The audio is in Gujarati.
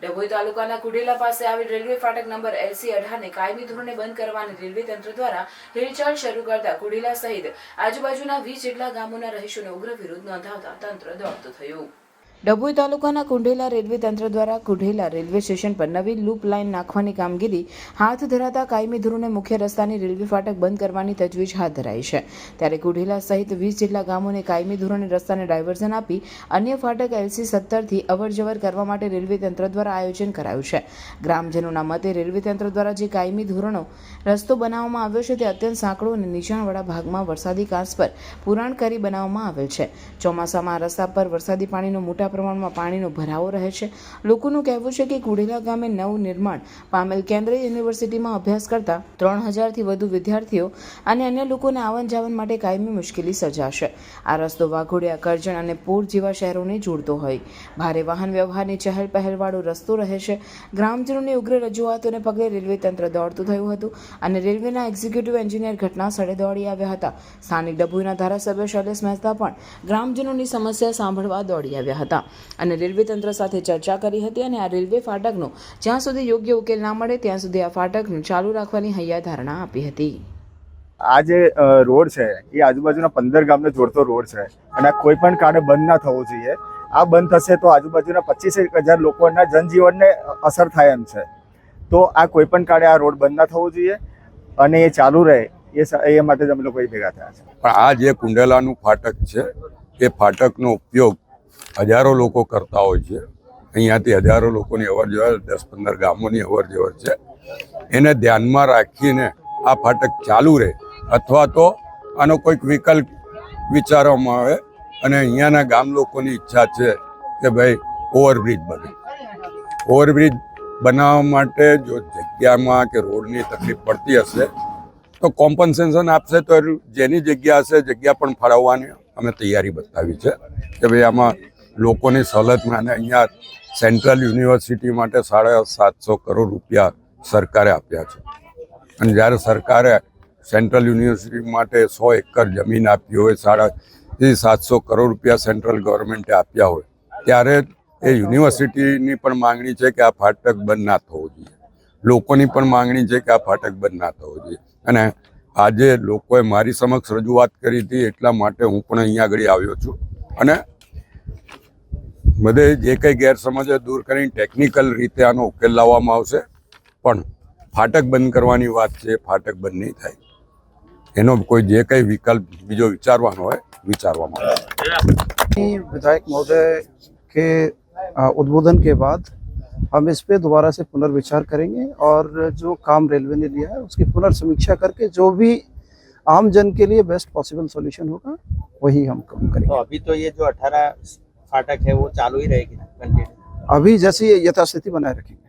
ડભોઈ તાલુકાના કુડેલા પાસે આવેલ રેલવે ફાટક નંબર LC18 ને કાયમી ધોરણે બંધ કરવાની રેલવે તંત્ર દ્વારા હિલચાલ શરૂ કરતા કુડેલા સહિત આજુબાજુના 20 જેટલા ગામોના રહીશોને ઉગ્ર વિરોધ નોંધાવતા તંત્ર દોડતું થયું। ડભોઈ તાલુકાના કુંઢેલા રેલવે તંત્ર દ્વારા કુંઢેલા રેલવે સ્ટેશન પર નવી લૂપ લાઇન નાખવાની કામગીરી હાથ ધરાતા કાયમી ધોરણે મુખ્ય રસ્તાની રેલવે ફાટક બંધ કરવાની તજવીજ હાથ ધરાઈ છે। ત્યારે કુંઢેલા સહિત 20 જેટલા ગામોને કાયમી ધોરણે રસ્તાને ડાયવર્ઝન આપી અન્ય ફાટક LC17 થી અવરજવર કરવા માટે રેલવે તંત્ર દ્વારા આયોજન કરાયું છે। ગ્રામજનોના મતે રેલવે તંત્ર દ્વારા જે કાયમી ધોરણો રસ્તો બનાવવામાં આવ્યો છે તે અત્યંત સાંકડો અને નીચાણવાળા ભાગમાં વરસાદી કાંસ પર પુરાણ કરી બનાવવામાં આવેલ છે। ચોમાસામાં આ રસ્તા પર વરસાદી પાણીનો મોટા પ્રમાણમાં પાણીનો ભરાવો રહે છે। લોકોનું કહેવું છે કે કુંઢેલા ગામે નવું નિર્માણ પામેલ કેન્દ્રીય યુનિવર્સિટીમાં અભ્યાસ કરતા 3000 થી વધુ વિદ્યાર્થીઓ અને અન્ય લોકોને આવન જાવન માટે કાયમી મુશ્કેલી સર્જાશે। આ રસ્તો વાઘોડિયા, કરજણ અને પોર જેવા શહેરોને જોડતો હોય ભારે વાહન વ્યવહારની ચહેલ પહેલવાળો રસ્તો રહે છે। ગ્રામજનોની ઉગ્ર રજૂઆતોને પગલે રેલવે તંત્ર દોડતું થયું હતું અને રેલવેના એક્ઝિક્યુટિવ એન્જિનિયર ઘટના સ્થળે દોડી આવ્યા હતા। સ્થાનિક ડભોઈના ધારાસભ્ય શૈલેષ મહેતા પણ ગ્રામજનોની સમસ્યા સાંભળવા દોડી આવ્યા હતા અને રેલવે તંત્ર સાથે ચર્ચા કરી હતી અને આ રેલવે ફાટકનો જ્યાં સુધી યોગ્ય ઉકેલ ના મળે ત્યાં સુધી આ ફાટકનું ચાલુ રાખવાની હૈયા ધારણા આપી હતી। આ જે રોડ છે એ આજુબાજુના 15 ગામને જોડતો રોડ છે અને કોઈ પણ કારણે બંધ ના થવો જોઈએ। આ બંધ થશે તો આજુબાજુના 25,000 લોકોના જનજીવનને અસર થાય એમ છે। તો આ કોઈ પણ કારણે આ રોડ બંધ ના થવો જોઈએ અને એ ચાલુ રહે એ માટે જ અમે લોકો ભેગા થયા છે। પણ આ જે કુંડેલાનું ફાટક છે એ ફાટકનો ઉપયોગ હજારો લોકો કરતા હોય છે। અહીંયાથી હજારો લોકોની અવરજવર 10-15 ગામોની અવરજવર છે। એને ધ્યાનમાં રાખીને આ ફાટક ચાલુ રહે અથવા તો આનો કોઈક વિકલ્પ વિચારવામાં આવે અને અહીંયાના ગામ લોકોની ઈચ્છા છે કે ભાઈ ઓવરબ્રિજ બને। ઓવરબ્રિજ બનાવવા માટે જો જગ્યામાં કે રોડની તકલીફ પડતી હશે તો કોમ્પન્સેશન આપશે તો જેની જગ્યા હશે જગ્યા પણ ફાળવવાની અમે તૈયારી બતાવી છે કે ભાઈ આમાં લોકોની સવલતમાં અને અહીંયા સેન્ટ્રલ યુનિવર્સિટી માટે 750 કરોડ રૂપિયા સરકારે આપ્યા છે અને જ્યારે સરકારે સેન્ટ્રલ યુનિવર્સિટી માટે 100 એકર જમીન આપી હોય 750 કરોડ રૂપિયા સેન્ટ્રલ ગવર્મેન્ટે આપ્યા હોય ત્યારે એ યુનિવર્સિટીની પણ માંગણી છે કે આ ફાટક બંધ ના થવું જોઈએ। લોકોની પણ માંગણી છે કે આ ફાટક બંધ ના થવું જોઈએ અને આજે લોકોએ મારી સમક્ષ રજૂઆત કરી હતી એટલા માટે હું પણ અહીંયા આગળ આવ્યો છું અને બધે જે કંઈ ગેરસમજ દૂર કરીને ટેકનિકલ રીતે આનો ઉકેલ લાવવામાં આવશે પણ ફાટક બંધ કરવાની વાત છે ફાટક બંધ નહીં થાય એનો કોઈ જે કંઈ વિકલ્પ બીજો વિચારવાનો હોય વિચારવામાં આવે। विधायक महोदय के उद्बोधन के बाद हम इस पे दोबारा से पुनर्विचार करेंगे और जो काम रेलवे ने लिया है उसकी पुनर्समीक्षा करके जो भी आम जन के लिए बेस्ट पॉसिबल सॉल्यूशन होगा वही हम काम करेंगे। तो अभी तो ये जो 18 फाटक है वो चालू ही रहेगी ना कंटिन्यू? अभी जैसी यथास्थिति बनाए रखेंगे।